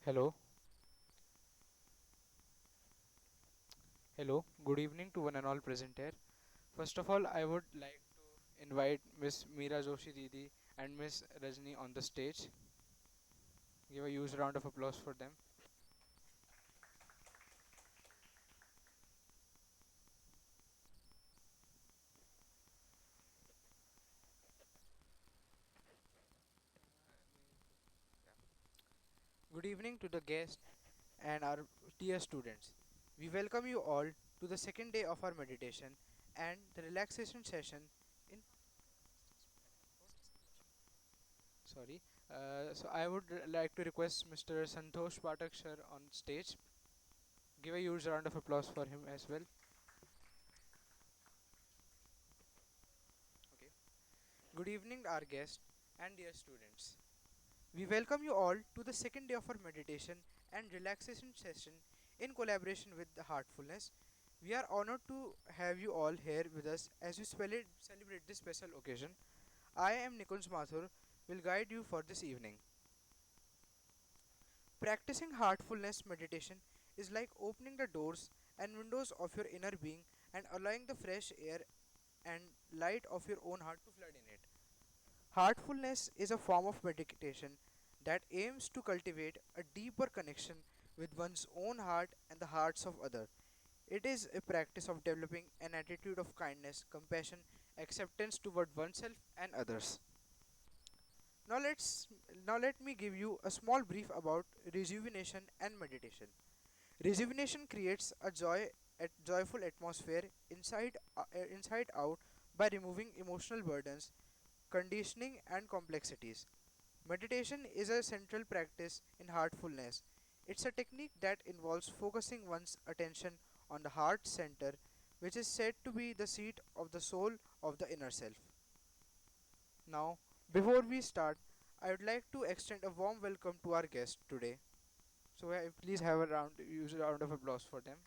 Hello, hello. Good evening to one and all present here. First of all, I would like to invite Miss Meera Joshi Didi and Miss Rajni on the stage. Give a huge round of applause for them. Good evening to the guests and our dear students. We welcome you all to the second day of our meditation and the relaxation session in sorry. So I would like to request Mr. Santosh Patak sir on stage. Give a huge round of applause for him as well. Okay. Good evening, our guests and dear students. We welcome you all to the second day of our meditation and relaxation session in collaboration with the Heartfulness. We are honored to have you all here with us as we celebrate this special occasion. I am Nikunj Mathur, will guide you for this evening. Practicing heartfulness meditation is like opening the doors and windows of your inner being and allowing the fresh air and light of your own heart to flood in it. Heartfulness is a form of meditation that aims to cultivate a deeper connection with one's own heart and the hearts of others. It is a practice of developing an attitude of kindness, compassion, acceptance toward oneself and others. Now let me give you a small brief about rejuvenation and meditation. Rejuvenation creates a joyful atmosphere inside out by removing emotional burdens, conditioning, and complexities. Meditation is a central practice in heartfulness. It's a technique that involves focusing one's attention on the heart center, which is said to be the seat of the soul of the inner self. Now, before we start, I would like to extend a warm welcome to our guest today. So, please have use a round of applause for them.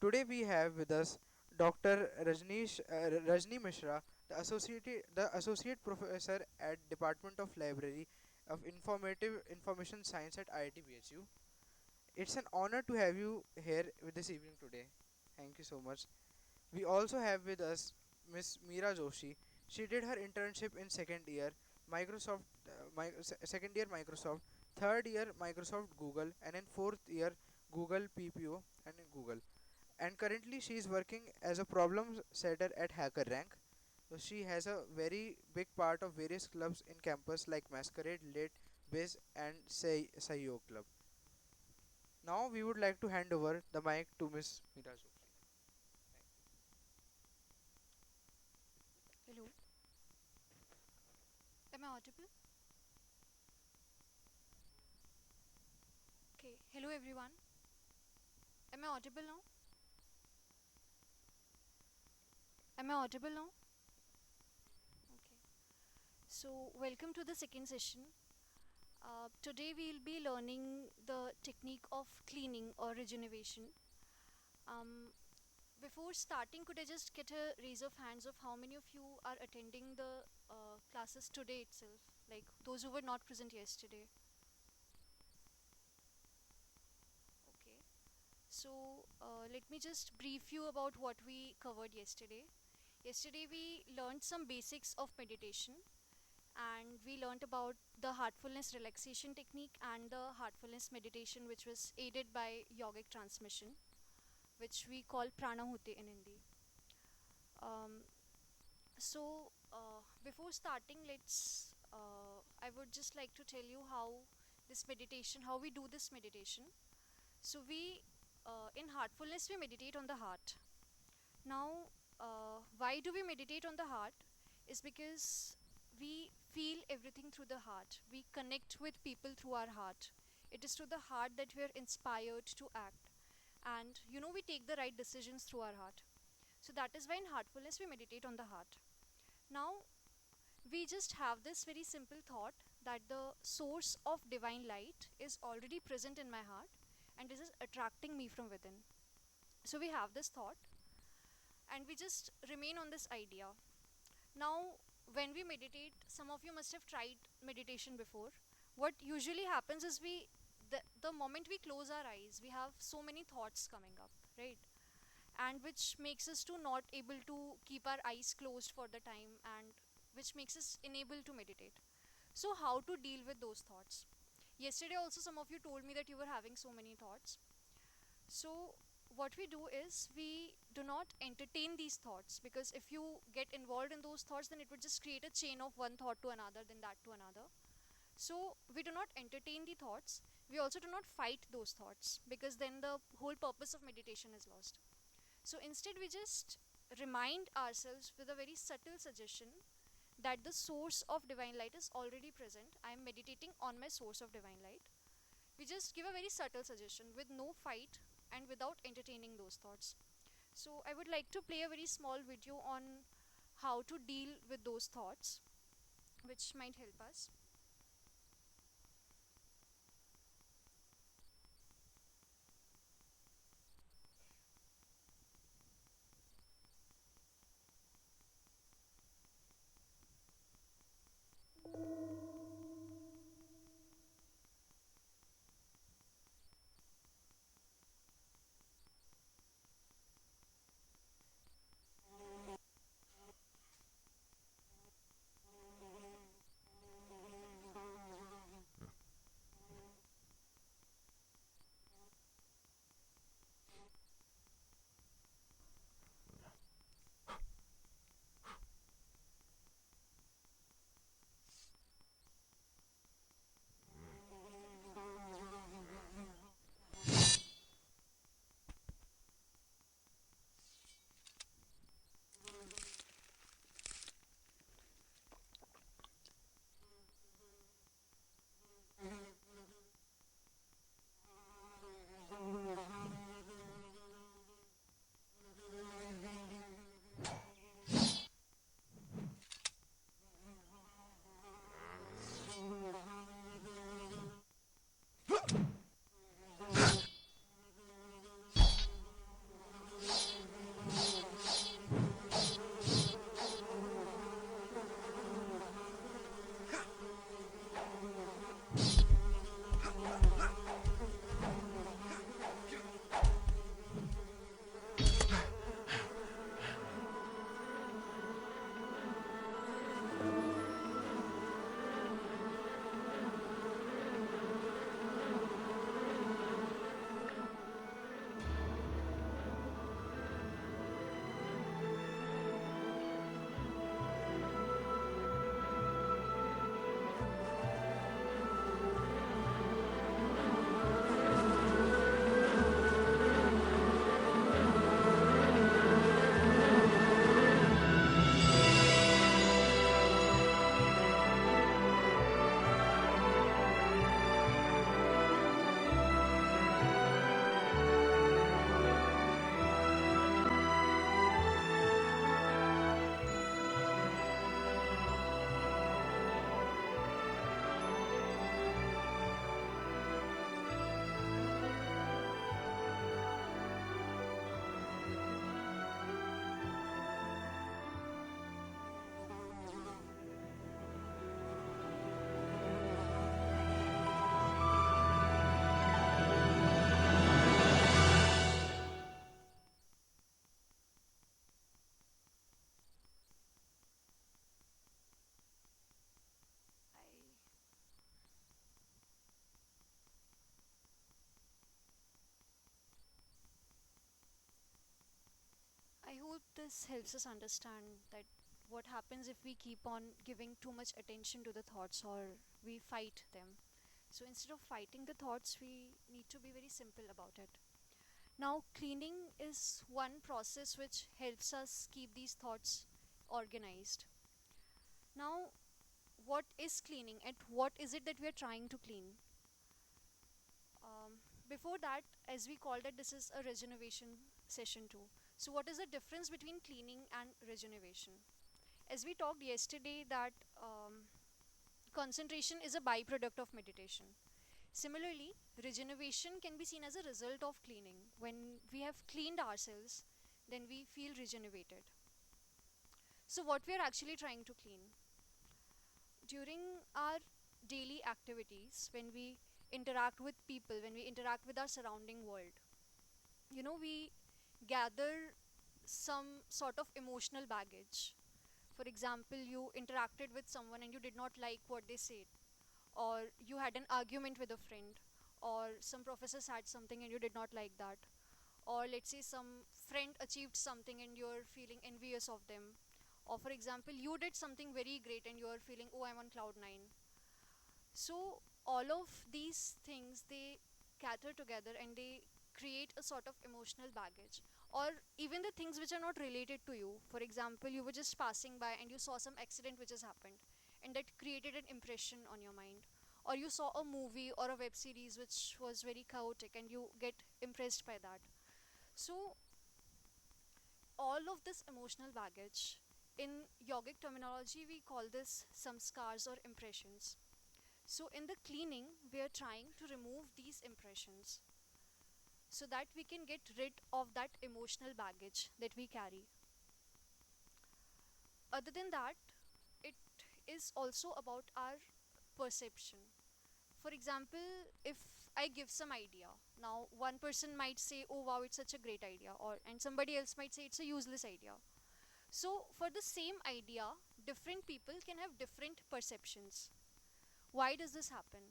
Today we have with us Dr. Rajni Mishra, the associate professor at Department of Library of Informative Information Science at IIT BHU. It's an honor to have you here with this evening today. Thank you so much. We also have with us Miss Meera Joshi. She did her internship in second year Microsoft, third year Microsoft Google, and in fourth year Google PPO and in Google. And currently she is working as a problem setter at HackerRank. So she has a very big part of various clubs in campus like Masquerade, Lit, Biz, and Sayo Club. Now we would like to hand over the mic to Miss Meera Joshi. Hello, am I audible? Okay, hello everyone. Am I audible now? Am I audible now? Okay, so welcome to the second session. Today we'll be learning the technique of cleaning or rejuvenation. Um, Before starting, could I just get a raise of hands of how many of you are attending the classes today itself? Like those who were not present yesterday. Okay. So let me just brief you about what we covered yesterday. Yesterday we learned some basics of meditation and we learned about the heartfulness relaxation technique and the heartfulness meditation which was aided by yogic transmission, which we call pranahuti in Hindi. Um, Before starting, I would just like to tell you how we do this meditation. So in heartfulness, we meditate on the heart. Now, why do we meditate on the heart? Is because we feel everything through the heart. We connect with people through our heart. It is through the heart that we are inspired to act. And we take the right decisions through our heart. So that is why in heartfulness we meditate on the heart. Now, we just have this very simple thought that the source of divine light is already present in my heart and this is attracting me from within. So we have this thought and we just remain on this idea. Now, when we meditate, some of you must have tried meditation before. What usually happens is the moment we close our eyes, we have so many thoughts coming up, right? And which makes us to not able to keep our eyes closed for the time, and which makes us unable to meditate. So how to deal with those thoughts? Yesterday also some of you told me that you were having so many thoughts. So, what we do is we do not entertain these thoughts, because if you get involved in those thoughts, then it would just create a chain of one thought to another, then that to another. So, we do not entertain the thoughts. We also do not fight those thoughts, because then the whole purpose of meditation is lost. So, instead, we just remind ourselves with a very subtle suggestion that the source of divine light is already present. I am meditating on my source of divine light. We just give a very subtle suggestion with no fight and without entertaining those thoughts. So, I would like to play a very small video on how to deal with those thoughts, which might help us. I hope this helps us understand that what happens if we keep on giving too much attention to the thoughts or we fight them. So instead of fighting the thoughts, we need to be very simple about it. Now, cleaning is one process which helps us keep these thoughts organized. Now, what is cleaning and what is it that we are trying to clean? Before that, as we called it, this is a regeneration session too. So, what is the difference between cleaning and regeneration? As we talked yesterday, that concentration is a byproduct of meditation. Similarly, regeneration can be seen as a result of cleaning. When we have cleaned ourselves, then we feel regenerated. So, what we are actually trying to clean during our daily activities, when we interact with people, when we interact with our surrounding world, we gather some sort of emotional baggage. For example, you interacted with someone and you did not like what they said, or you had an argument with a friend, or some professor said something and you did not like that, or let's say some friend achieved something and you're feeling envious of them, or for example, you did something very great and you're feeling, oh, I'm on cloud 9. So all of these things, they gather together and they create a sort of emotional baggage. Or even the things which are not related to you. For example, you were just passing by and you saw some accident which has happened, and that created an impression on your mind. Or you saw a movie or a web series which was very chaotic and you get impressed by that. So all of this emotional baggage, in yogic terminology we call this samskars or impressions. So, in the cleaning, we are trying to remove these impressions so that we can get rid of that emotional baggage that we carry. Other than that, it is also about our perception. For example, if I give some idea, now one person might say, "Oh wow, it's such a great idea," or and somebody else might say it's a useless idea. So, for the same idea, different people can have different perceptions. Why does this happen?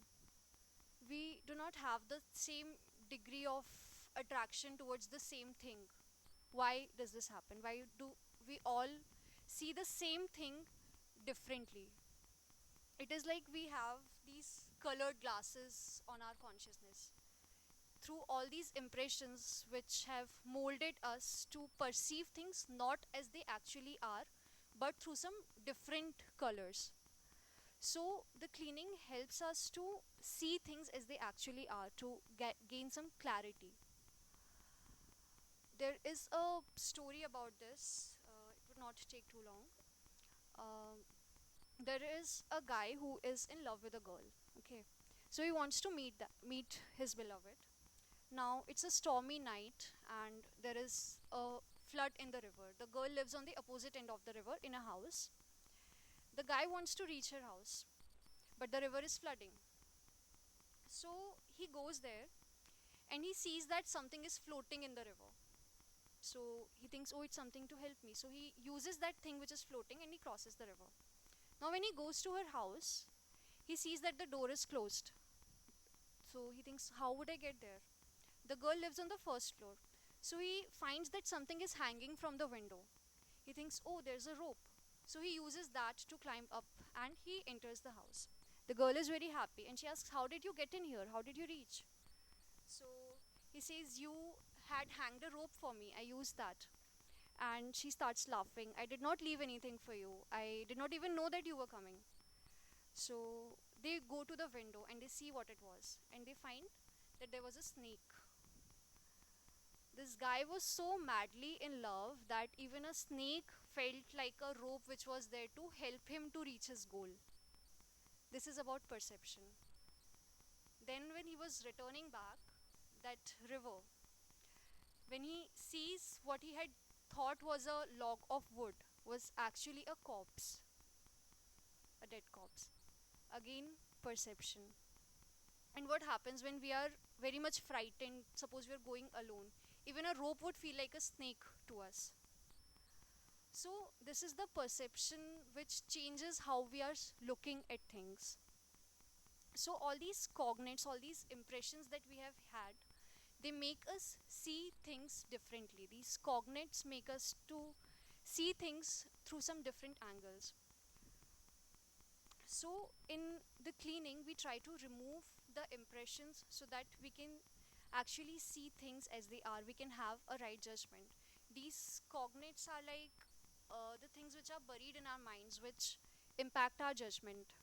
We do not have the same degree of attraction towards the same thing. Why does this happen? Why do we all see the same thing differently? It is like we have these colored glasses on our consciousness. Through all these impressions which have molded us to perceive things not as they actually are, but through some different colors. So the cleaning helps us to see things as they actually are, to gain some clarity. There is a story about this. It would not take too long. Um there is a guy who is in love with a girl. Okay, so he wants to meet his beloved. Now it's a stormy night and there is a flood in the river. The girl lives on the opposite end of the river in a house. The guy wants to reach her house, but the river is flooding. So he goes there and he sees that something is floating in the river. So he thinks, oh, it's something to help me. So he uses that thing which is floating and he crosses the river. Now, when he goes to her house, he sees that the door is closed. So he thinks, how would I get there? The girl lives on the first floor. So he finds that something is hanging from the window. He thinks, oh, there's a rope. So he uses that to climb up and he enters the house. The girl is very happy and she asks, how did you get in here? How did you reach? So he says, you had hanged a rope for me. I used that. And she starts laughing. I did not leave anything for you. I did not even know that you were coming. So they go to the window and they see what it was. And they find that there was a snake. This guy was so madly in love that even a snake felt like a rope which was there to help him to reach his goal. This is about perception. Then, when he was returning back, that river, when he sees what he had thought was a log of wood, was actually a corpse, a dead corpse. Again, perception. And what happens when we are very much frightened? Suppose we are going alone. Even a rope would feel like a snake to us. So, this is the perception which changes how we are looking at things. So, all these cognates, all these impressions that we have had, they make us see things differently. These cognates make us to see things through some different angles. So, in the cleaning, we try to remove the impressions so that we can actually see things as they are. We can have a right judgment. These cognates are like the things which are buried in our minds, which impact our judgment.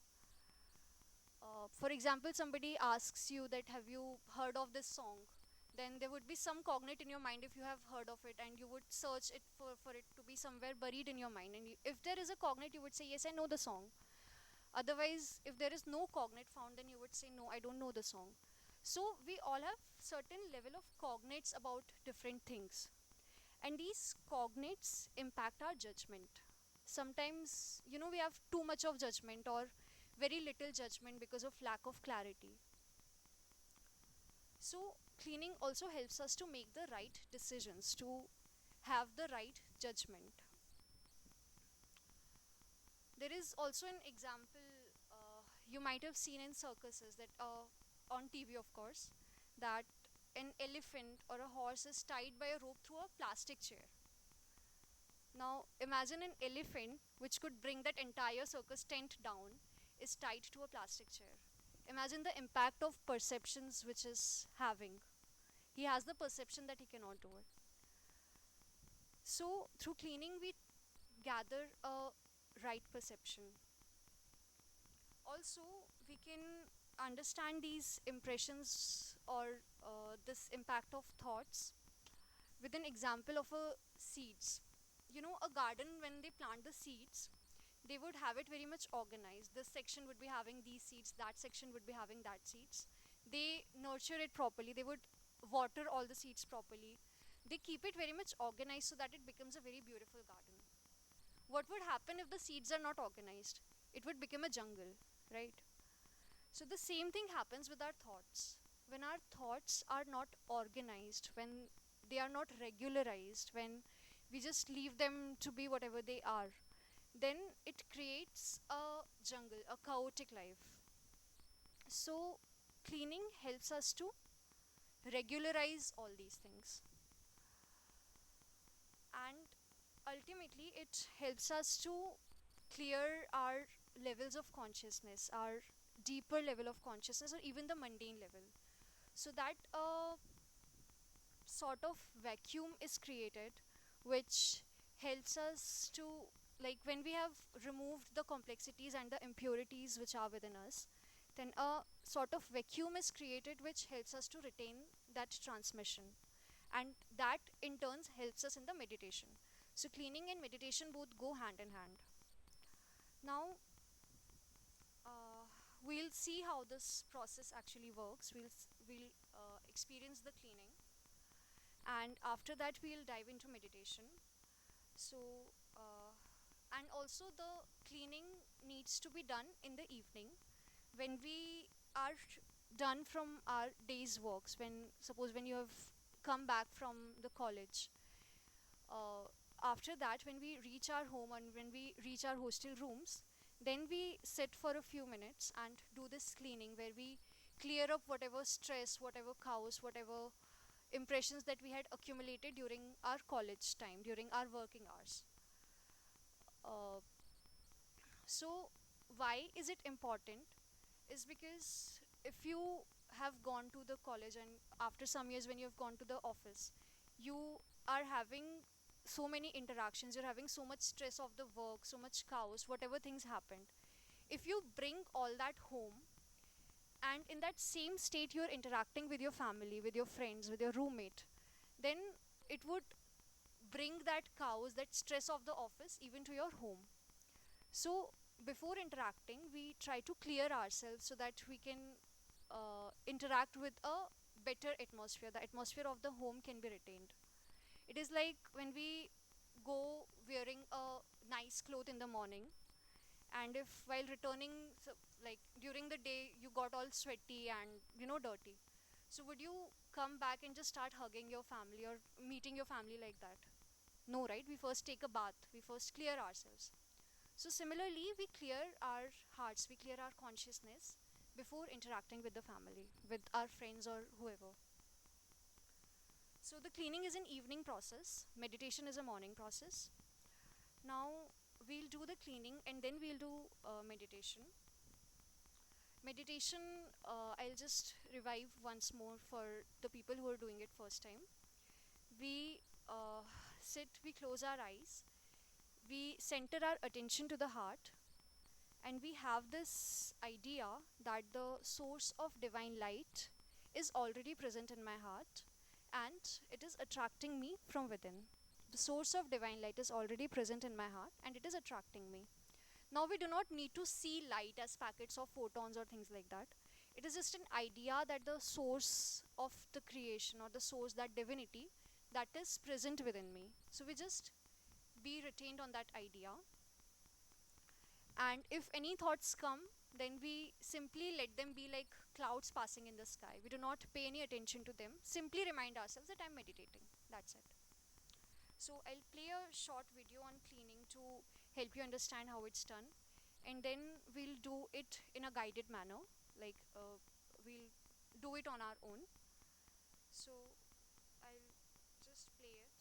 For example, somebody asks you that have you heard of this song? Then there would be some cognate in your mind if you have heard of it, and you would search it for it to be somewhere buried in your mind. And if there is a cognate, you would say, yes, I know the song. Otherwise, if there is no cognate found, then you would say, no, I don't know the song. So we all have certain level of cognates about different things. And these cognates impact our judgment. Sometimes, we have too much of judgment or very little judgment because of lack of clarity. So, cleaning also helps us to make the right decisions, to have the right judgment. There is also an example you might have seen in circuses that on TV, of course, that an elephant or a horse is tied by a rope through a plastic chair. Now, imagine an elephant which could bring that entire circus tent down is tied to a plastic chair. Imagine the impact of perceptions which is having. He has the perception that he cannot do it. So, through cleaning, we gather a right perception. Also, we can understand these impressions or this impact of thoughts with an example of a seeds. A garden, when they plant the seeds, they would have it very much organized. This section would be having these seeds, that section would be having that seeds. They nurture it properly, they would water all the seeds properly. They keep it very much organized so that it becomes a very beautiful garden. What would happen if the seeds are not organized? It would become a jungle, right? So the same thing happens with our thoughts. When our thoughts are not organized, when they are not regularized, when we just leave them to be whatever they are, then it creates a jungle, a chaotic life. So cleaning helps us to regularize all these things. And ultimately, it helps us to clear our levels of consciousness, our deeper level of consciousness, or even the mundane level, so that a sort of vacuum is created which helps us to, like, when we have removed the complexities and the impurities which are within us, then a sort of vacuum is created which helps us to retain that transmission, and that in turn helps us in the meditation. So cleaning and meditation both go hand in hand. Now, uh, we'll see how this process actually works. We'll experience the cleaning, and after that we'll dive into meditation. So, and also the cleaning needs to be done in the evening when we are done from our day's works. When, suppose, when you have come back from the college, uh, after that, when we reach our home and when we reach our hostel rooms, then we sit for a few minutes and do this cleaning where we clear up whatever stress, whatever chaos, whatever impressions that we had accumulated during our college time, during our working hours. Uh, so, why is it important? Is because if you have gone to the college and after some years when you have gone to the office, you are having so many interactions, you're having so much stress of the work, so much chaos, whatever things happened. If you bring all that home and in that same state you're interacting with your family, with your friends, with your roommate, then it would bring that chaos, that stress of the office even to your home. So before interacting, we try to clear ourselves so that we can interact with a better atmosphere. The atmosphere of the home can be retained. It is like when we go wearing a nice cloth in the morning, and if while returning, so, like during the day, you got all sweaty and dirty. So would you come back and just start hugging your family or meeting your family like that? No, right? We first take a bath. We first clear ourselves. So, similarly, we clear our hearts, we clear our consciousness before interacting with the family, with our friends or whoever. So, the cleaning is an evening process, meditation is a morning process. Now, we'll do the cleaning and then we'll do meditation. Meditation, I'll just revive once more for the people who are doing it first time. We sit, we close our eyes, we center our attention to the heart, and we have this idea that the source of divine light is already present in my heart and it is attracting me from within. The source of divine light is already present in my heart and it is attracting me. Now, we do not need to see light as packets of photons or things like that. It is just an idea that the source of the creation or the source, that divinity, that is present within me. So, we just be retained on that idea. And if any thoughts come, then we simply let them be like clouds passing in the sky. We do not pay any attention to them. Simply remind ourselves that I'm meditating. That's it. So I'll play a short video on cleaning to help you understand how it's done. And then we'll do it in a guided manner. Like we'll do it on our own. So I'll just play it.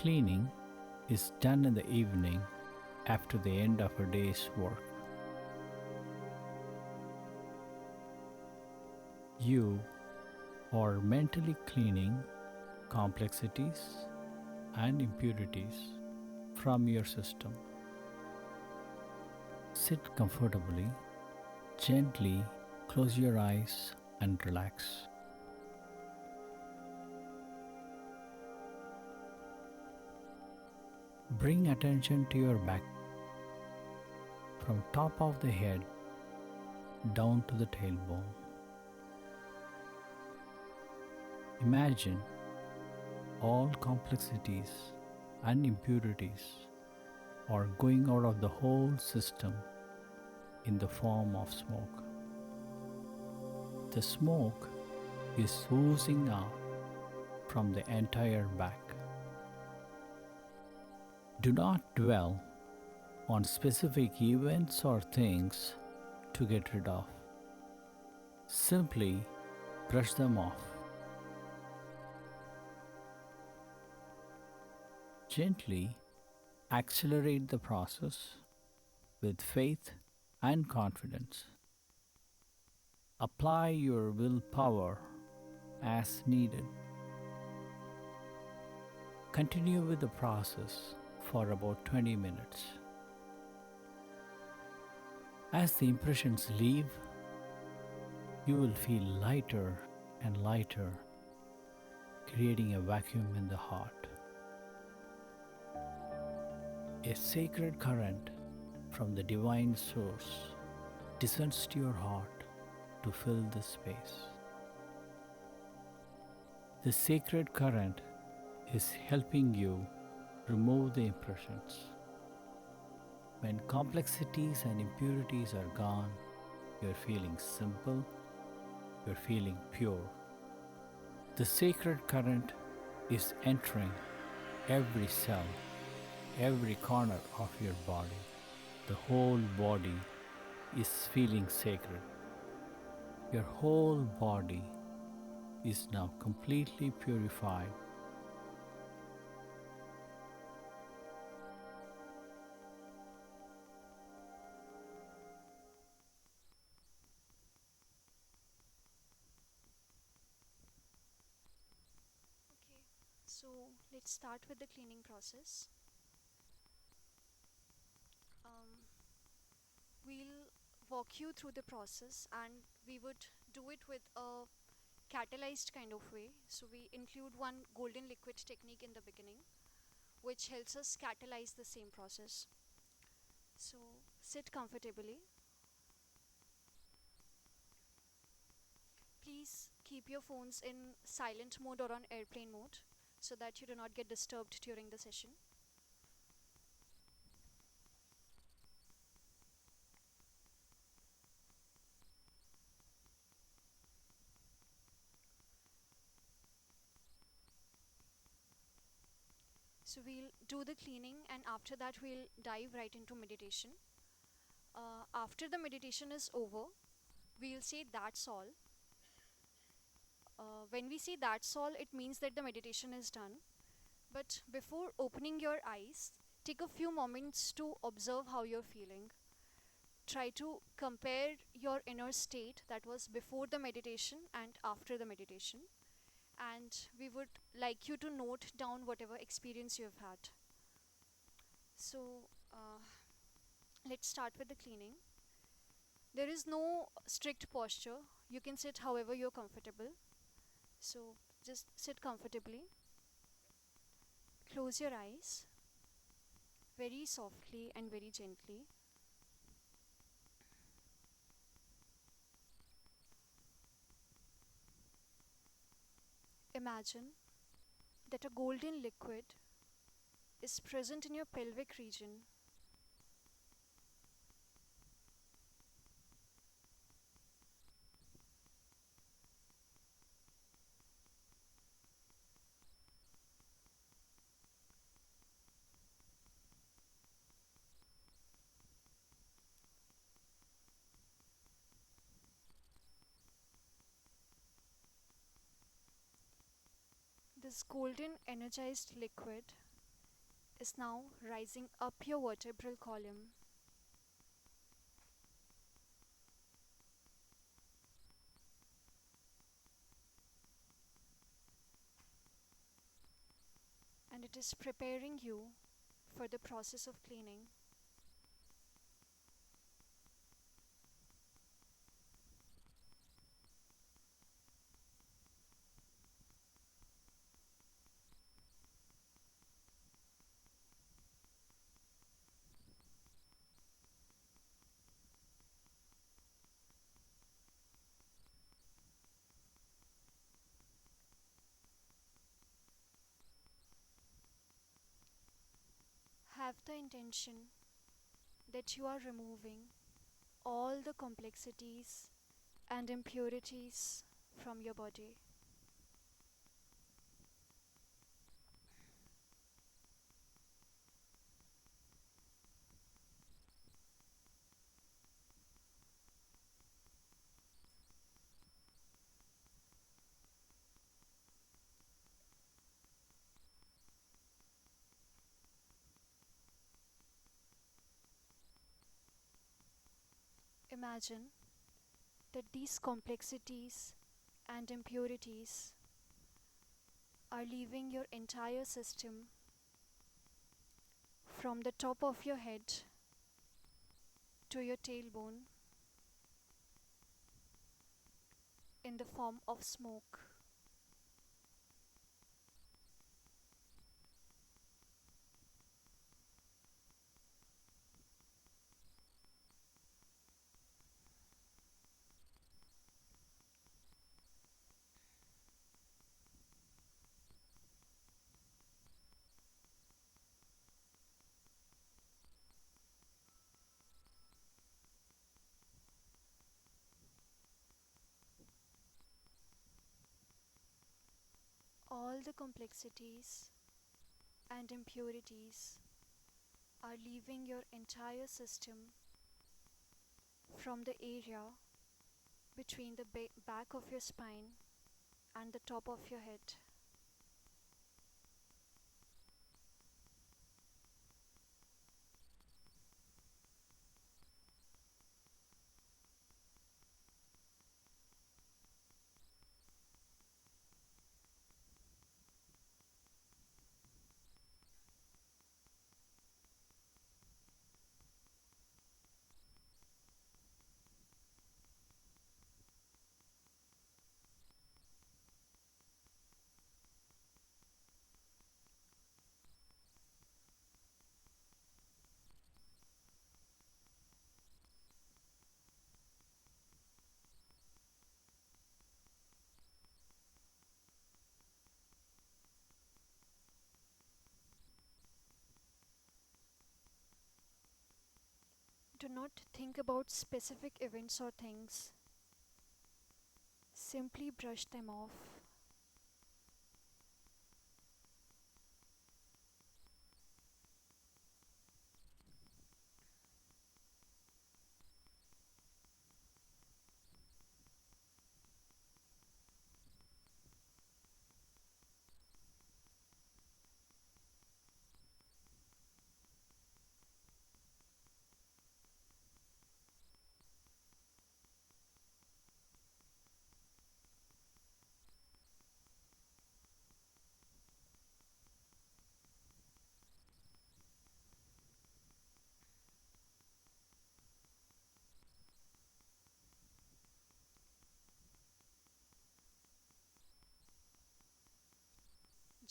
Cleaning is done in the evening after the end of a day's work. You are mentally cleaning complexities and impurities from your system. Sit comfortably, gently close your eyes and relax. Bring attention to your back from top of the head down to the tailbone. Imagine all complexities and impurities are going out of the whole system in the form of smoke. The smoke is oozing out from the entire back. Do not dwell on specific events or things to get rid of. Simply brush them off. Gently accelerate the process with faith and confidence. Apply your willpower as needed. Continue with the process for about 20 minutes. As the impressions leave, you will feel lighter and lighter, creating a vacuum in the heart. A sacred current from the divine source descends to your heart to fill the space. The sacred current is helping you remove the impressions. When complexities and impurities are gone, you're feeling simple, you're feeling pure. The sacred current is entering every cell, every corner of your body. The whole body is feeling sacred. Your whole body is now completely purified. Okay, so let's start with the cleaning process. Um, we'll walk you through the process and we would do it with a catalyzed kind of way. So we include one golden liquid technique in the beginning, which helps us catalyze the same process. So sit comfortably. Please keep your phones in silent mode or on airplane mode so that you do not get disturbed during the session. So we'll do the cleaning and after that we'll dive right into meditation. After the meditation is over, we'll say that's all. When we say that's all, it means that the meditation is done. But before opening your eyes, take a few moments to observe how you're feeling. try to compare your inner state that was before the meditation and after the meditation. And we would like you to note down whatever experience you have had. So, let's start with the cleaning. There is no strict posture. You can sit however you're comfortable. So, just sit comfortably. Close your eyes very softly and very gently. Imagine that a golden liquid is present in your pelvic region. This golden energized liquid is now rising up your vertebral column. And it is preparing you for the process of cleaning. Have the intention that you are removing all the complexities and impurities from your body. Imagine that these complexities and impurities are leaving your entire system from the top of your head to your tailbone in the form of smoke. All the complexities and impurities are leaving your entire system from the area between the back of your spine and the top of your head. Do not think about specific events or things. Simply brush them off.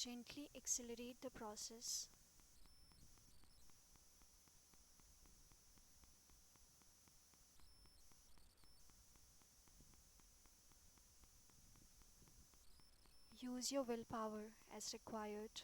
Gently accelerate the process. Use your willpower as required.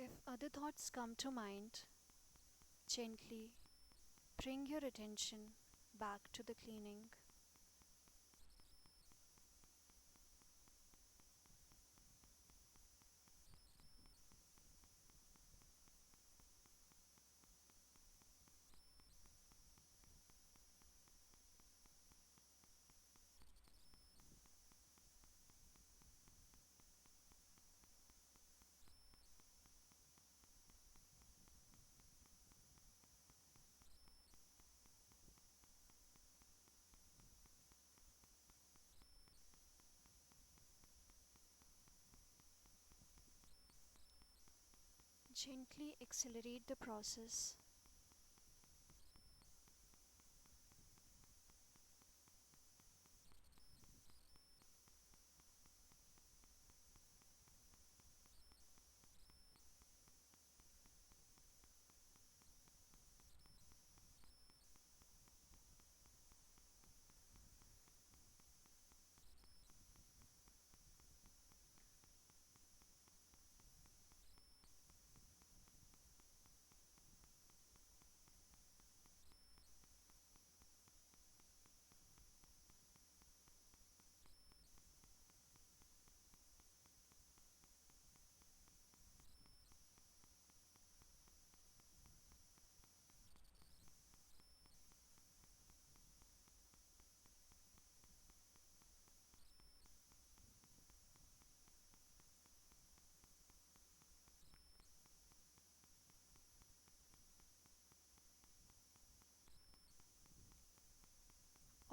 If other thoughts come to mind, gently bring your attention back to the cleaning. Gently accelerate the process.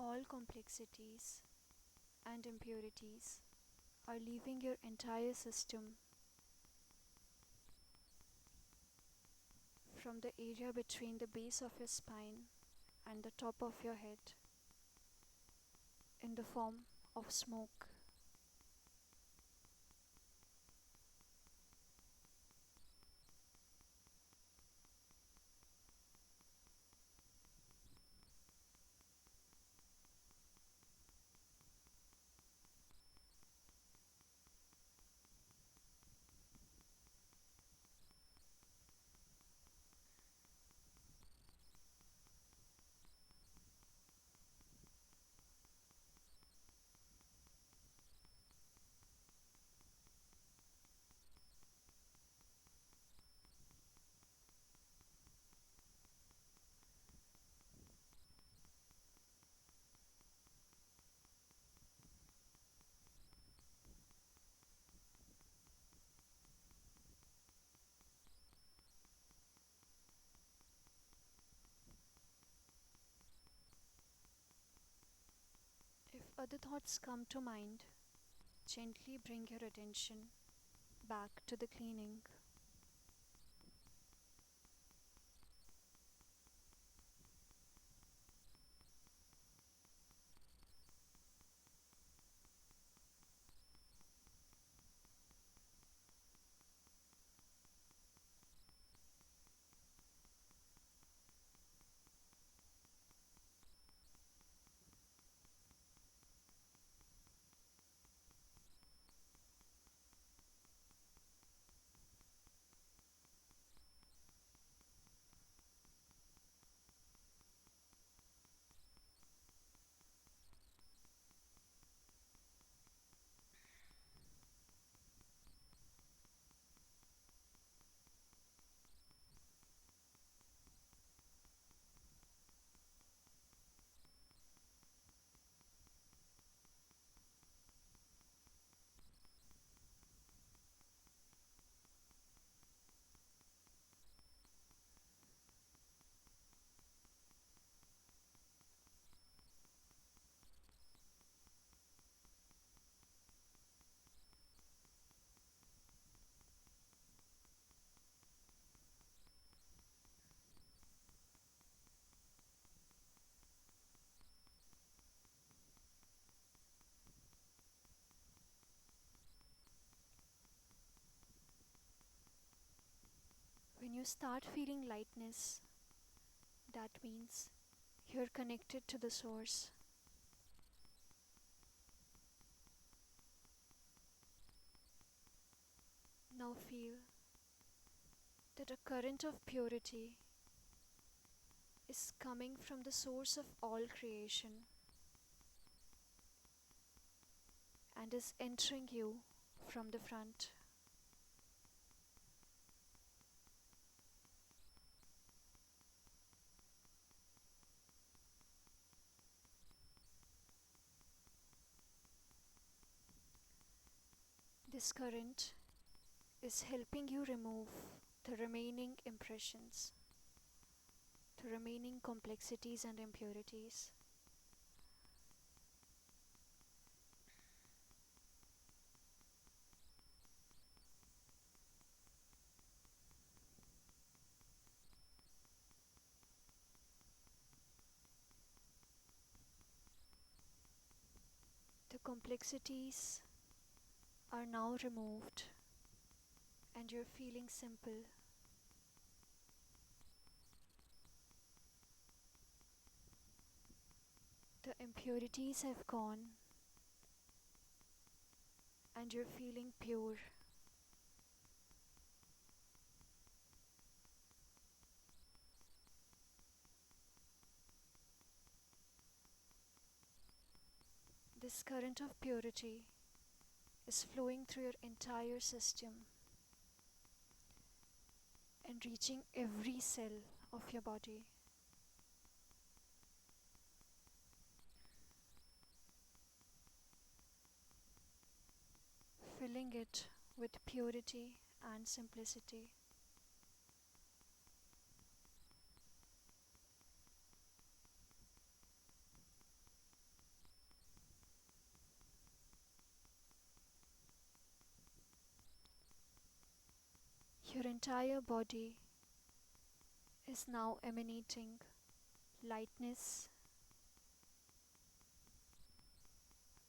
All complexities and impurities are leaving your entire system, from the area between the base of your spine and the top of your head, in the form of smoke. If other thoughts come to mind, gently bring your attention back to the cleaning. When you start feeling lightness, that means you're connected to the source. Now feel that a current of purity is coming from the source of all creation and is entering you from the front. This current is helping you remove the remaining impressions, the remaining complexities and impurities. The complexities are now removed and you're feeling simple. The impurities have gone and you're feeling pure. This current of purity is flowing through your entire system and reaching every cell of your body, filling it with purity and simplicity. Your entire body is now emanating lightness,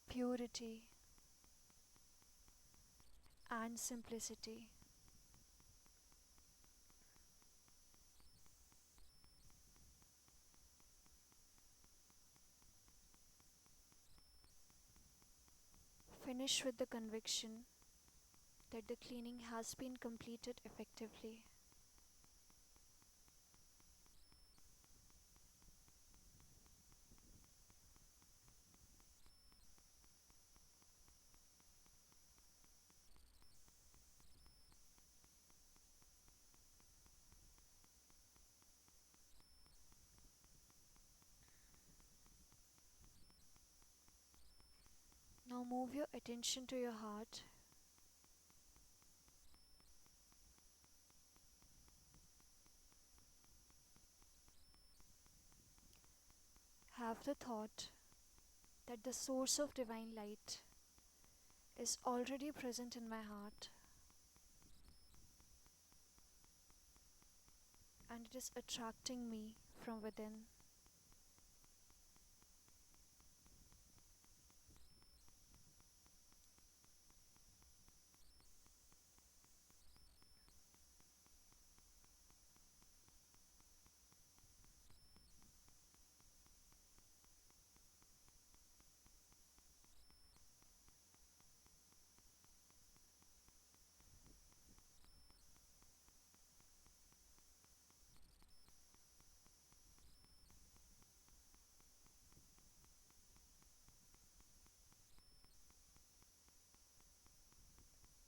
purity, and simplicity. Finish with the conviction that the cleaning has been completed effectively. Now move your attention to your heart. Have the thought that the source of divine light is already present in my heart and it is attracting me from within.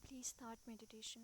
Please start meditation.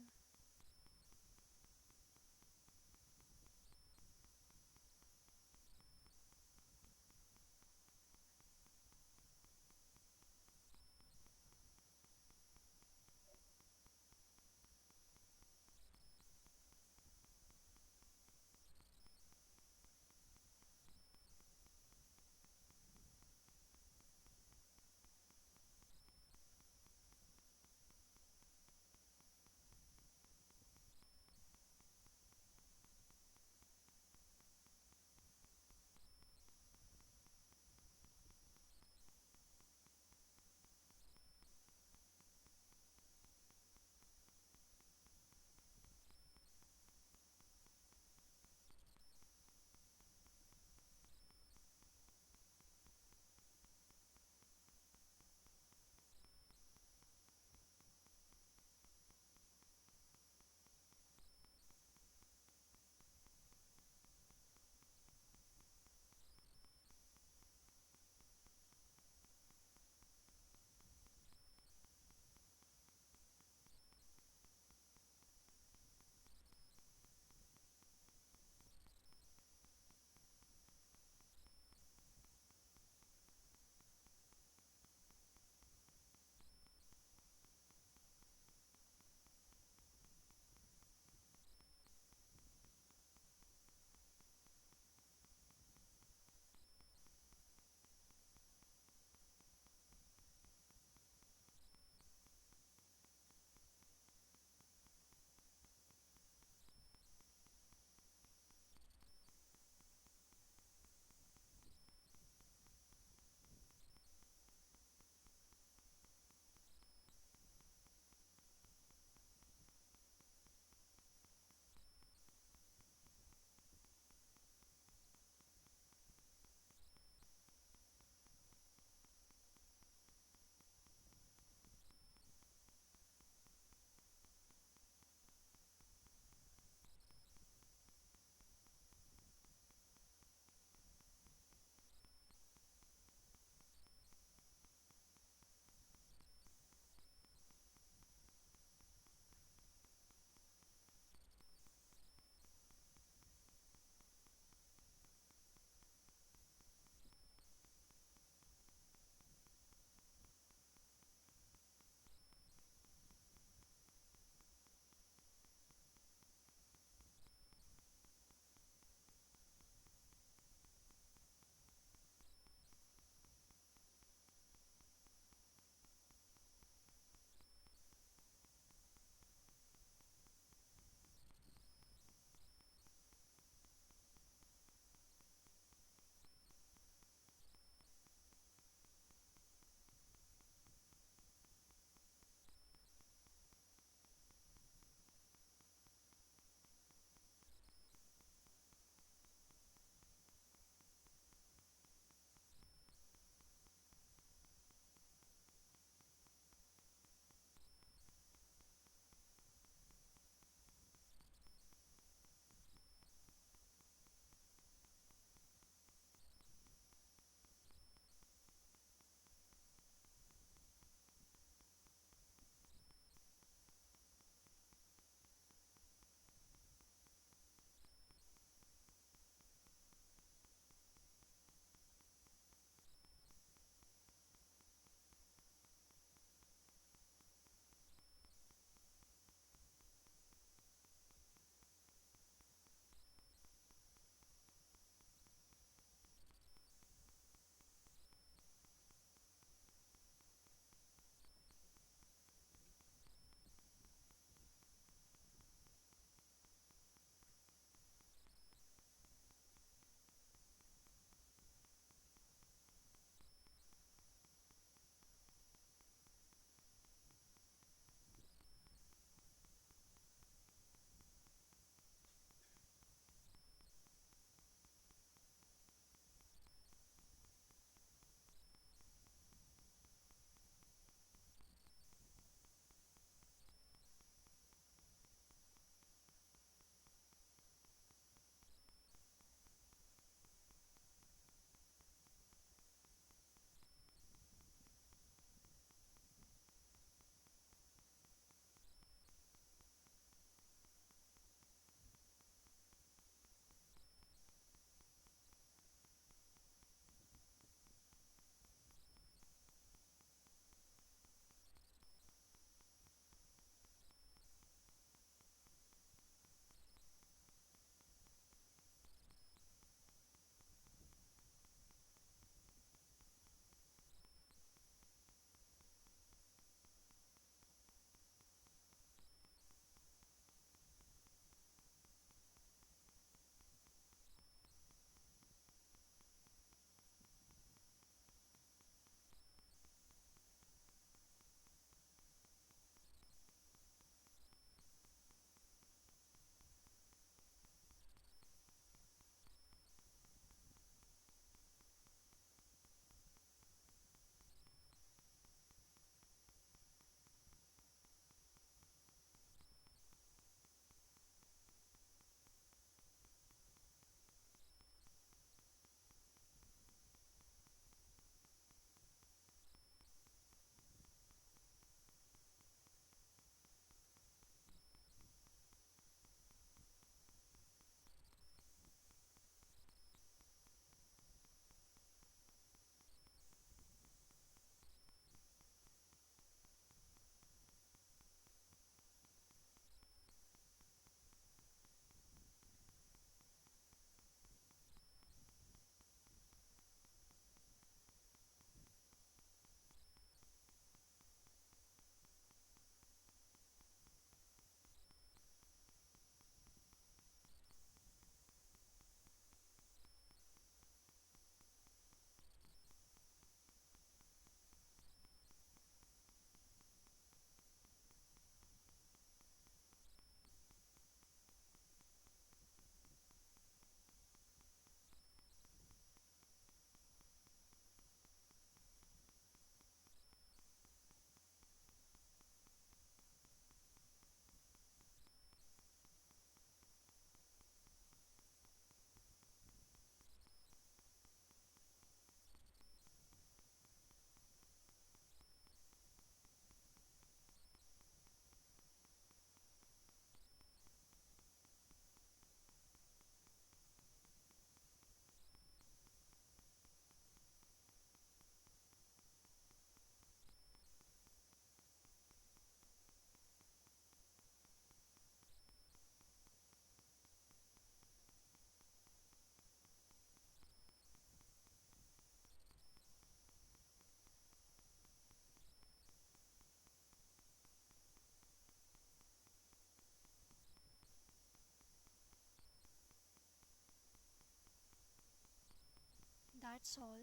that's all.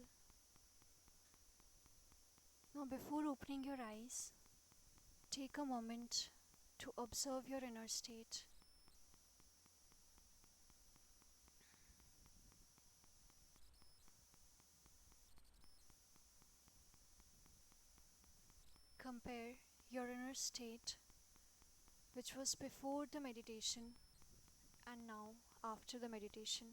Now, before opening your eyes, take a moment to observe your inner state. Compare your inner state, which was before the meditation, and now after the meditation.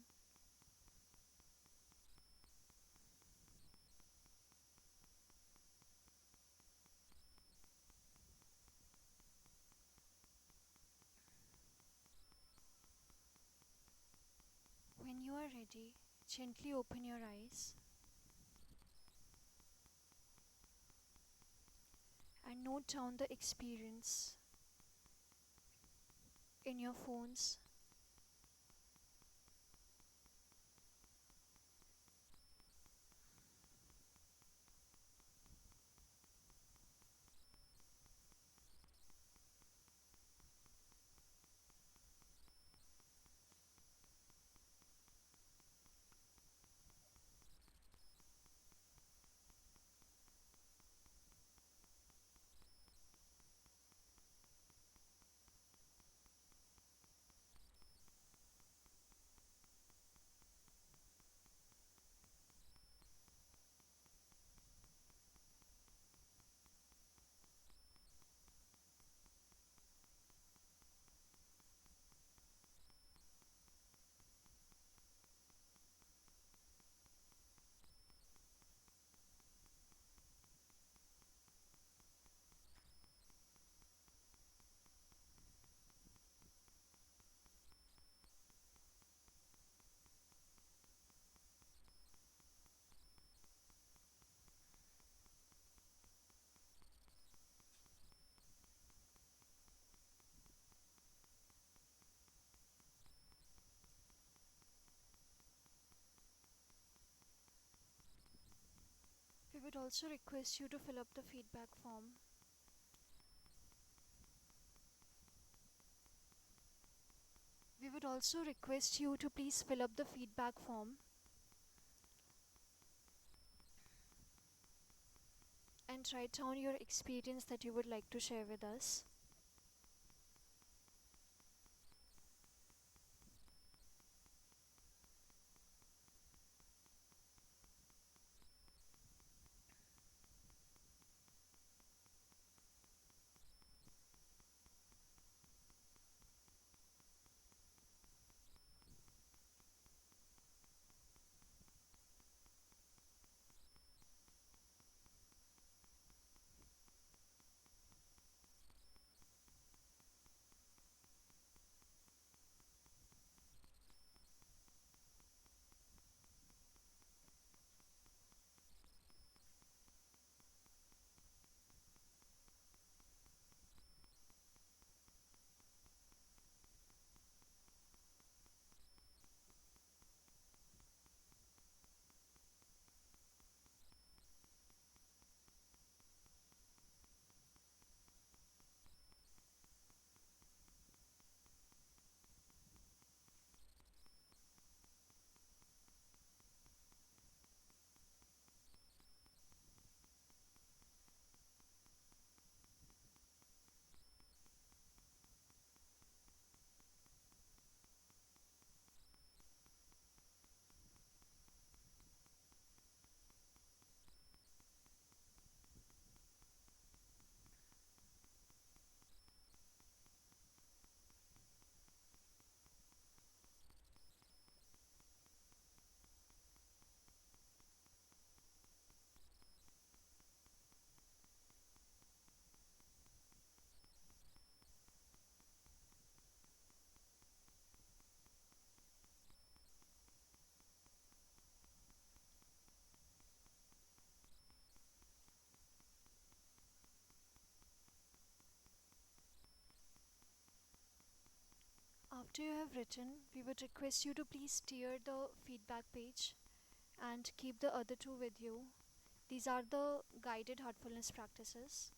When you are ready, gently open your eyes and note down the experience in your phones. We would also request you to fill up the feedback form. We would also request you to please fill up the feedback form and write down your experience that you would like to share with us. After you have written, we would request you to please steer the feedback page and keep the other two with you. These are the guided heartfulness practices.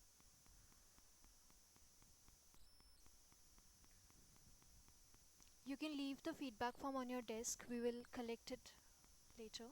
You can leave the feedback form on your desk, we will collect it later.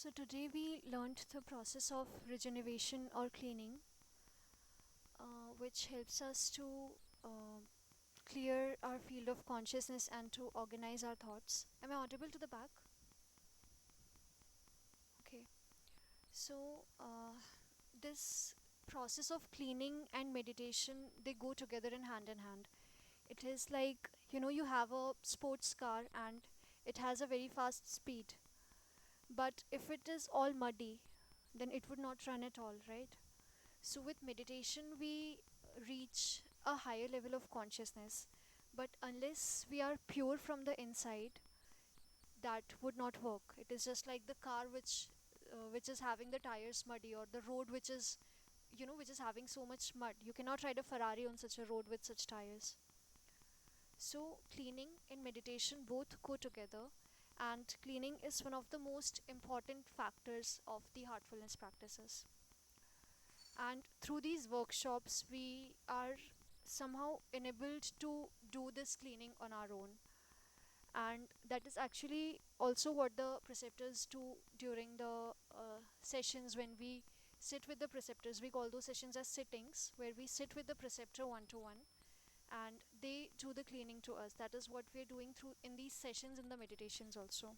So today we learned the process of regeneration or cleaning, which helps us to uh, clear our field of consciousness and to organize our thoughts. Am I audible to the back? Okay. So this process of cleaning and meditation, they go together in hand. It is like, you have a sports car and it has a very fast speed. But if it is all muddy, then it would not run at all, right? So with meditation, we reach a higher level of consciousness. But unless we are pure from the inside, that would not work. It is just like the car which is having the tires muddy, or the road which is having so much mud. You cannot ride a Ferrari on such a road with such tires. So cleaning and meditation both go together, and cleaning is one of the most important factors of the heartfulness practices. And through these workshops, we are somehow enabled to do this cleaning on our own. And that is actually also what the preceptors do during the sessions. When we sit with the preceptors, we call those sessions as sittings, where we sit with the preceptor one to one and they do the cleaning to us. That is what we are doing through in these sessions, in the meditations also.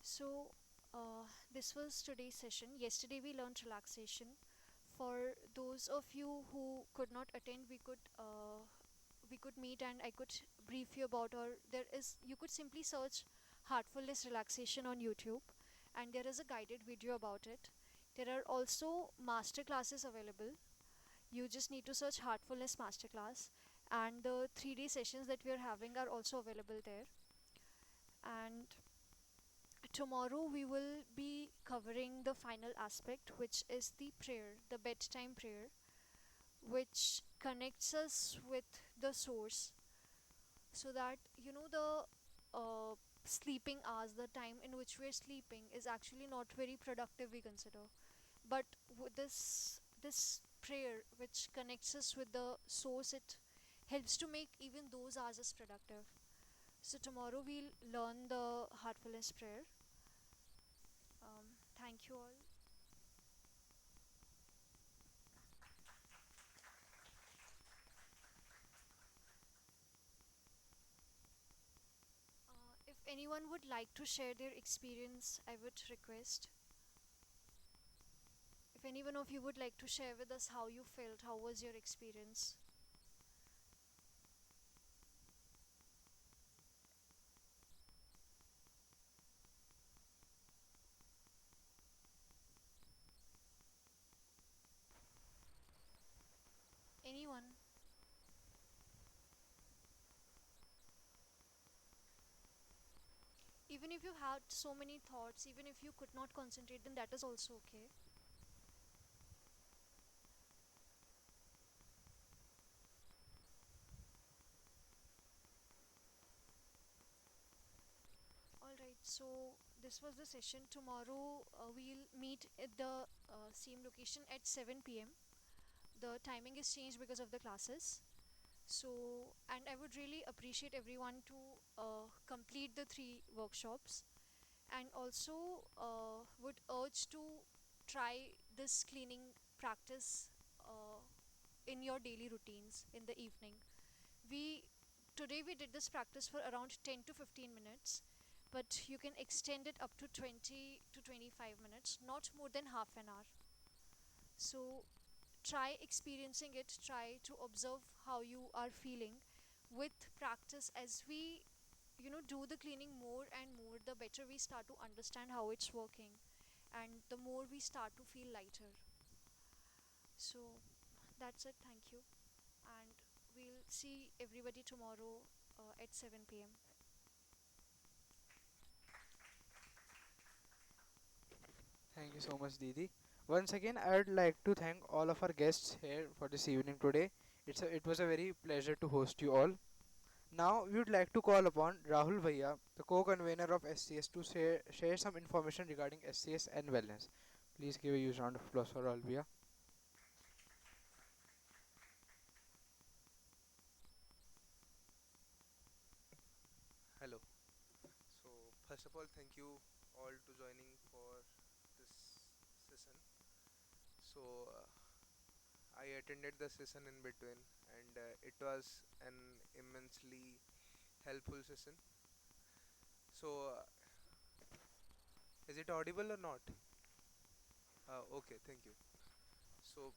So this was today's session. Yesterday we learned relaxation. For those of you who could not attend, we could meet and I could brief you about, or there is, you could simply search heartfulness relaxation on YouTube, and there is a guided video about it. There are also master classes available. You just need to search heartfulness masterclass, and the 3-day sessions that we are having are also available there. And tomorrow we will be covering the final aspect, which is the prayer, the bedtime prayer, which connects us with the source, so that the sleeping hours, the time in which we're sleeping, is actually not very productive, we consider. But this prayer, which connects us with the source, it helps to make even those hours as productive. So tomorrow we'll learn the heartfulness prayer. Thank you all. If anyone would like to share their experience, I would request. If any one of you would like to share with us how you felt, how was your experience? Anyone? Even if you had so many thoughts, even if you could not concentrate, then that is also okay. Alright, so this was the session. Tomorrow we'll meet at the same location at 7 pm. The timing is changed because of the classes. So, and I would really appreciate everyone to complete the 3 workshops, and also would urge to try this cleaning practice in your daily routines in the evening. We Today we did this practice for around 10 to 15 minutes, but you can extend it up to 20 to 25 minutes, not more than half an hour. So try experiencing it, try to observe how you are feeling. With practice, as we do the cleaning more and more, the better we start to understand how it's working, and the more we start to feel lighter. So that's it. Thank you, and we'll see everybody tomorrow at 7 p.m. Thank you so much, Didi. Once again, I would like to thank all of our guests here for this evening today. It was a very pleasure to host you all. Now, we would like to call upon Rahul Bhaiya, the co-convener of SCS, to share some information regarding SCS and wellness. Please give a huge round of applause for Rahul Bhaiya. Hello. So, first of all, thank you all to joining for this session. So I attended the session in between, and it was an immensely helpful session. So is it audible or not? Okay, thank you. So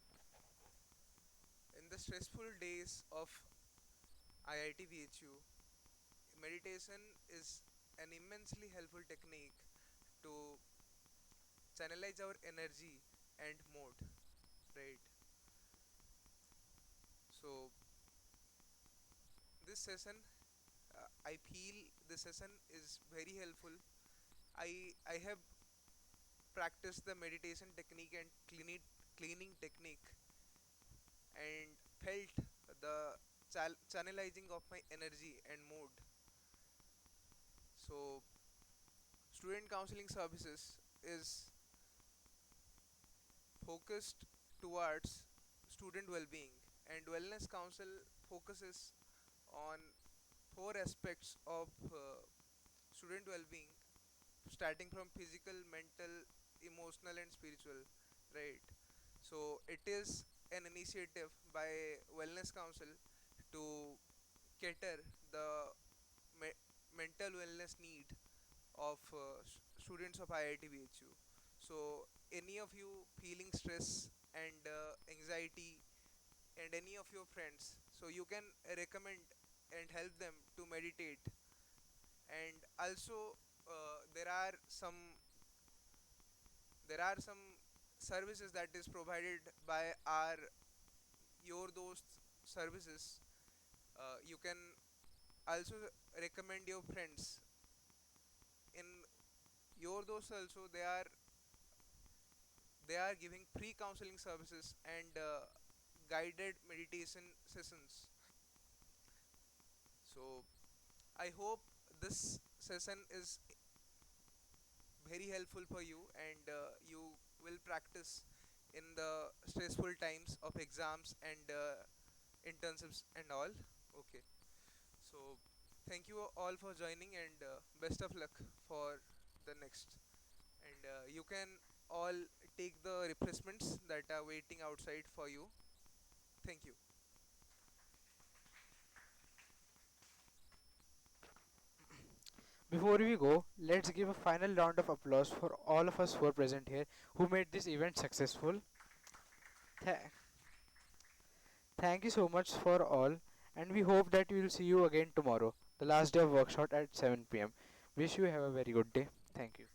in the stressful days of IIT VHU, meditation is an immensely helpful technique to channelize our energy and mood, right? So this session, I feel this session is very helpful. I have practiced the meditation technique and cleaning technique and felt the channelizing of my energy and mood. So student counseling services is focused towards student well-being, and wellness council focuses on four aspects of student well-being, starting from physical, mental, emotional, and spiritual, right? So it is an initiative by wellness council to cater the me- mental wellness need of students of IIT BHU. So any of you feeling stress and anxiety, and any of your friends, so you can recommend and help them to meditate. And also there are some services that is provided by our your dost services. You can also recommend your friends. In your dost also, they are giving free counseling services and guided meditation sessions. So I hope this session is very helpful for you, and you will practice in the stressful times of exams and internships and all. Okay, so thank you all for joining, and best of luck for the next. And you can all take the refreshments that are waiting outside for you. Thank you. Before we go, let's give a final round of applause for all of us who are present here who made this event successful. Tha- Thank you so much for all, and we hope that we will see you again tomorrow, the last day of workshop at 7 pm. Wish you have a very good day. Thank you.